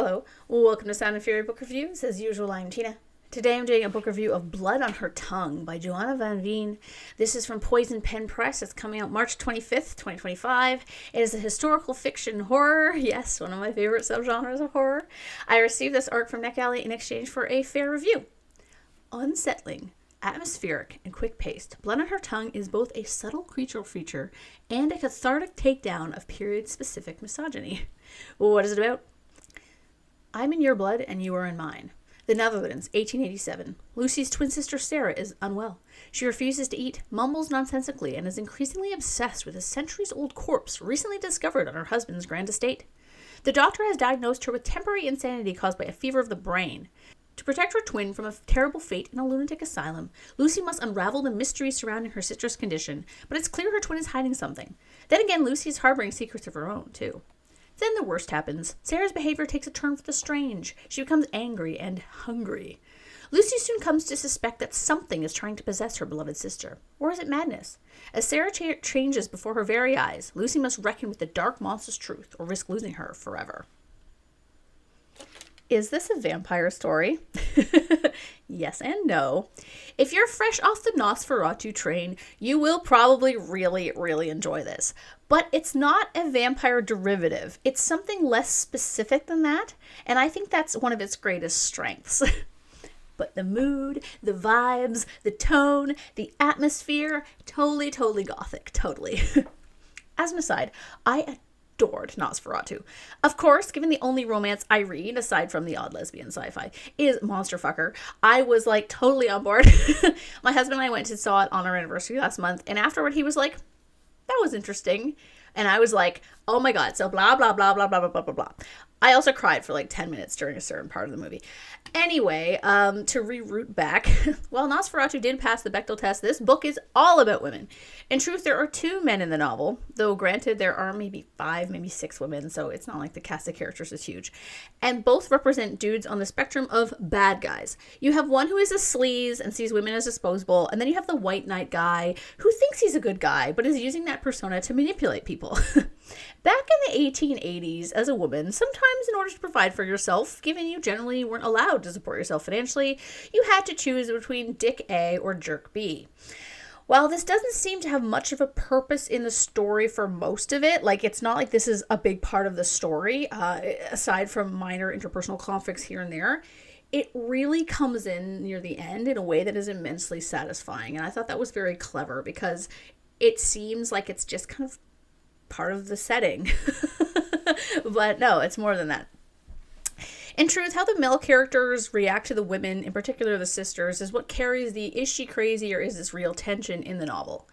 Hello, welcome to Sound and Fury Book Reviews. As usual, I'm Tina. Today I'm doing a book review of Blood on Her Tongue by Johanna Van Veen. This is from Poison Pen Press. It's coming out March 25th, 2025. It is a historical fiction horror. Yes, one of my favorite subgenres of horror. I received this arc from NetGalley in exchange for a fair review. Unsettling, atmospheric, and quick-paced, Blood on Her Tongue is both a subtle creature feature and a cathartic takedown of period-specific misogyny. What is it about? I'm in your blood and you are in mine. The Netherlands, 1887. Lucy's twin sister Sarah is unwell. She refuses to eat, mumbles nonsensically, and is increasingly obsessed with a centuries-old corpse recently discovered on her husband's grand estate. The doctor has diagnosed her with temporary insanity caused by a fever of the brain. To protect her twin from a terrible fate in a lunatic asylum, Lucy must unravel the mysteries surrounding her sister's condition, but it's clear her twin is hiding something. Then again, Lucy is harboring secrets of her own, too. Then the worst happens. Sarah's behavior takes a turn for the strange. She becomes angry and hungry. Lucy soon comes to suspect that something is trying to possess her beloved sister. Or is it madness? As Sarah changes before her very eyes, Lucy must reckon with the dark, monstrous truth or risk losing her forever. Is this a vampire story? Yes and no. If you're fresh off the Nosferatu train, you will probably really enjoy this. But it's not a vampire derivative. It's something less specific than that, and I think that's one of its greatest strengths. But the mood, the vibes, the tone, the atmosphere, totally gothic, totally. As an aside, I adored Nosferatu. Of course, given the only romance I read, aside from the odd lesbian sci-fi, is Monster Fucker, I was like totally on board. My husband and I went to saw it on our anniversary last month, and afterward he was like, that was interesting. And I was like, oh my god, so blah, blah, blah, blah, blah, blah, blah, blah, blah. I also cried for like 10 minutes during a certain part of the movie. Anyway, to reroute back, while Nosferatu did pass the Bechdel test, this book is all about women. In truth, there are 2 men in the novel, though granted there are maybe 5, maybe 6 women, so it's not like the cast of characters is huge. And both represent dudes on the spectrum of bad guys. You have one who is a sleaze and sees women as disposable, and then you have the white knight guy who thinks he's a good guy, but is using that persona to manipulate people. Back in the 1880s, as a woman, sometimes in order to provide for yourself, given you generally weren't allowed to support yourself financially, you had to choose between Dick A or Jerk B. While this doesn't seem to have much of a purpose in the story for most of it, like it's not like this is a big part of the story, aside from minor interpersonal conflicts here and there, it really comes in near the end in a way that is immensely satisfying. And I thought that was very clever because it seems like it's just kind of part of the setting. But no, it's more than that. In truth, how the male characters react to the women, in particular the sisters, is what carries the is she crazy or is this real tension in the novel.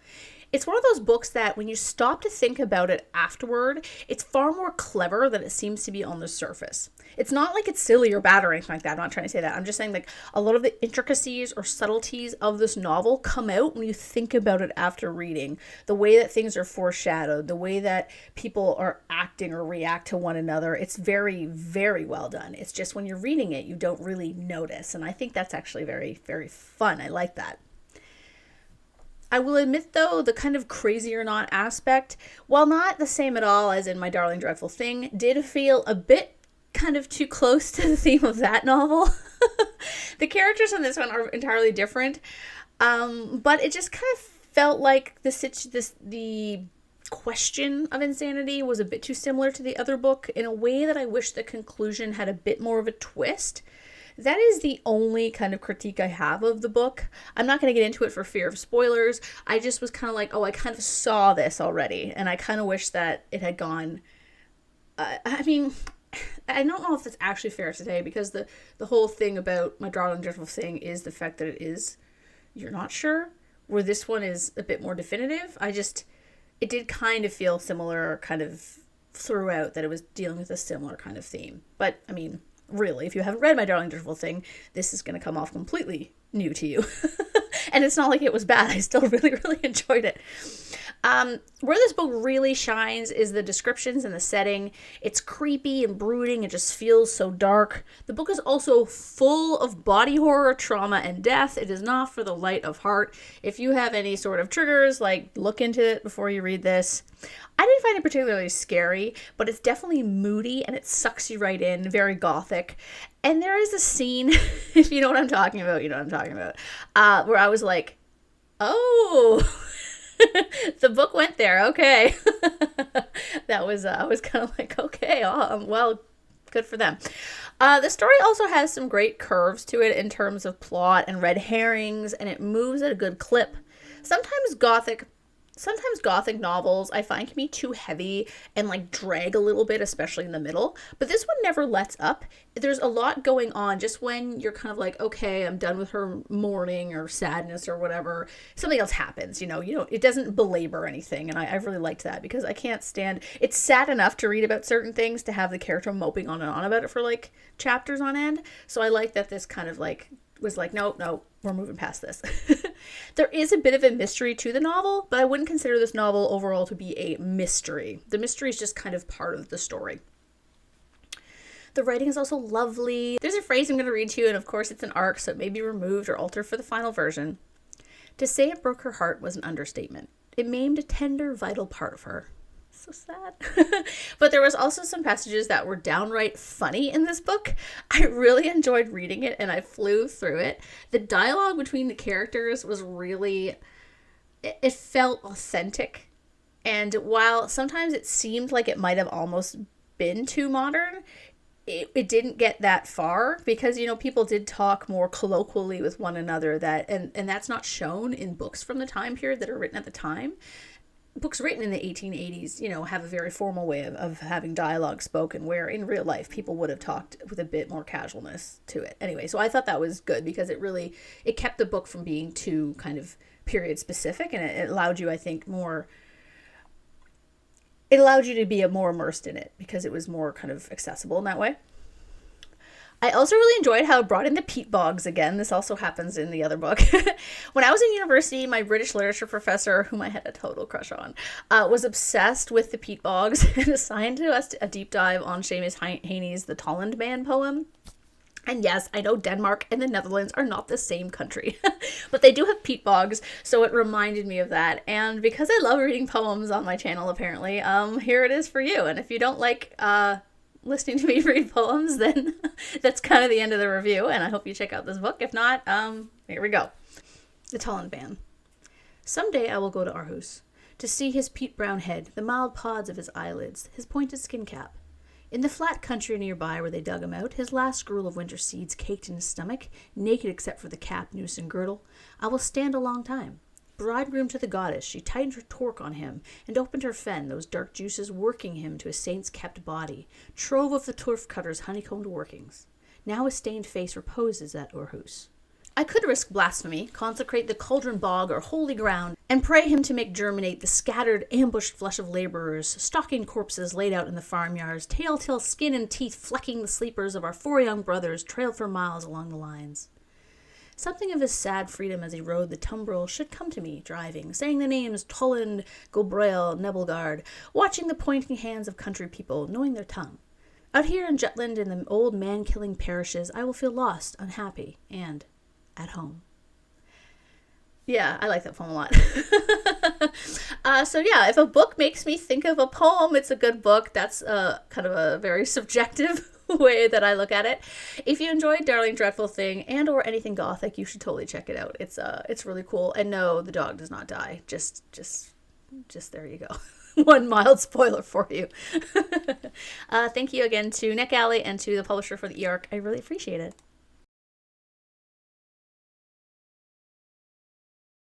It's one of those books that when you stop to think about it afterward, it's far more clever than it seems to be on the surface. It's not like it's silly or bad or anything like that. I'm not trying to say that. I'm just saying like a lot of the intricacies or subtleties of this novel come out when you think about it after reading. The way that things are foreshadowed, the way that people are acting or react to one another. It's very well done. It's just when you're reading it, you don't really notice. And I think that's actually very fun. I like that. I will admit, though, the kind of crazy or not aspect, while not the same at all as in My Darling Dreadful Thing, did feel a bit kind of too close to the theme of that novel. The characters in this one are entirely different, but it just kind of felt like the question of insanity was a bit too similar to the other book in a way that I wish the conclusion had a bit more of a twist. That is the only kind of critique I have of the book. I'm not going to get into it for fear of spoilers. I just was kind of like, oh, I kind of saw this already. And I kind of wish that it had gone... I mean, I don't know if that's actually fair to say because the whole thing about My Darling Dreadful Thing is the fact that you're not sure. Where this one is a bit more definitive. It did kind of feel similar kind of throughout that it was dealing with a similar kind of theme. But, I mean... Really, if you haven't read My Darling Dreadful Thing, this is going to come off completely new to you. And it's not like it was bad. I still really enjoyed it. Where this book really shines is the descriptions and the setting. It's creepy and brooding. It just feels so dark. The book is also full of body horror, trauma, and death. It is not for the light of heart. If you have any sort of triggers, like, look into it before you read this. I didn't find it particularly scary, but it's definitely moody and it sucks you right in, very gothic. And there is a scene, if you know what I'm talking about, you know what I'm talking about, where I was like, oh, the book went there. Okay. That was, I was kind of like, okay, well, good for them. The story also has some great curves to it in terms of plot and red herrings, and it moves at a good clip. Sometimes gothic novels I find can be too heavy and like drag a little bit, especially in the middle. But this one never lets up. There's a lot going on just when you're kind of like, okay, I'm done with her mourning or sadness or whatever. Something else happens, it doesn't belabor anything. And I really liked that because I can't stand, it's sad enough to read about certain things to have the character moping on and on about it for like chapters on end. So I like that this kind of like was like, no, we're moving past this. There is a bit of a mystery to the novel, but I wouldn't consider this novel overall to be a mystery. The mystery is just kind of part of the story. The writing is also lovely. There's a phrase I'm going to read to you, and of course it's an arc, so it may be removed or altered for the final version. To say it broke her heart was an understatement. It maimed a tender, vital part of her. So sad. But there was also some passages that were downright funny in this book. I really enjoyed reading it and I flew through it. The dialogue between the characters was really, it felt authentic. And while sometimes it seemed like it might have almost been too modern, it didn't get that far because, people did talk more colloquially with one another and that's not shown in books from the time period that are written at the time. Books written in the 1880s, have a very formal way of having dialogue spoken, where in real life people would have talked with a bit more casualness to it. Anyway, so I thought that was good because it kept the book from being too kind of period specific, and it allowed you, I think, it allowed you to be more immersed in it because it was more kind of accessible in that way. I also really enjoyed how it brought in the peat bogs again. This also happens in the other book. When I was in university, my British literature professor, whom I had a total crush on, was obsessed with the peat bogs and assigned to us a deep dive on Seamus Heaney's The Tollund Man poem. And yes, I know Denmark and the Netherlands are not the same country, but they do have peat bogs, so it reminded me of that. And because I love reading poems on my channel, apparently, here it is for you. And if you don't like listening to me read poems, then that's kind of the end of the review, and I hope you check out this book. If not, here we go. The Tollund Man. Someday I will go to Aarhus, to see his peat-brown head, the mild pods of his eyelids, his pointed skin cap. In the flat country nearby where they dug him out, his last gruel of winter seeds caked in his stomach, naked except for the cap, noose, and girdle, I will stand a long time. Bridegroom to the goddess, she tightened her torque on him, and opened her fen, those dark juices working him to a saint's kept body, trove of the turf cutter's honeycombed workings. Now his stained face reposes at Aarhus. I could risk blasphemy, consecrate the cauldron bog or holy ground, and pray him to make germinate the scattered, ambushed flesh of laborers, stalking corpses laid out in the farmyards, telltale skin and teeth flecking the sleepers of our 4 young brothers trailed for miles along the lines. Something of his sad freedom as he rode the tumbril should come to me, driving, saying the names Tollund, Gobrail, Nebelgard, watching the pointing hands of country people, knowing their tongue. Out here in Jutland in the old man-killing parishes, I will feel lost, unhappy, and at home. Yeah, I like that poem a lot. So yeah, if a book makes me think of a poem, it's a good book. That's kind of a very subjective way that I look at it. If you enjoyed Darling Dreadful Thing and or anything gothic, you should totally check it out. It's really cool. And no, the dog does not die. Just there you go. One mild spoiler for you. Thank you again to NetGalley and to the publisher for the e-arc. I really appreciate it.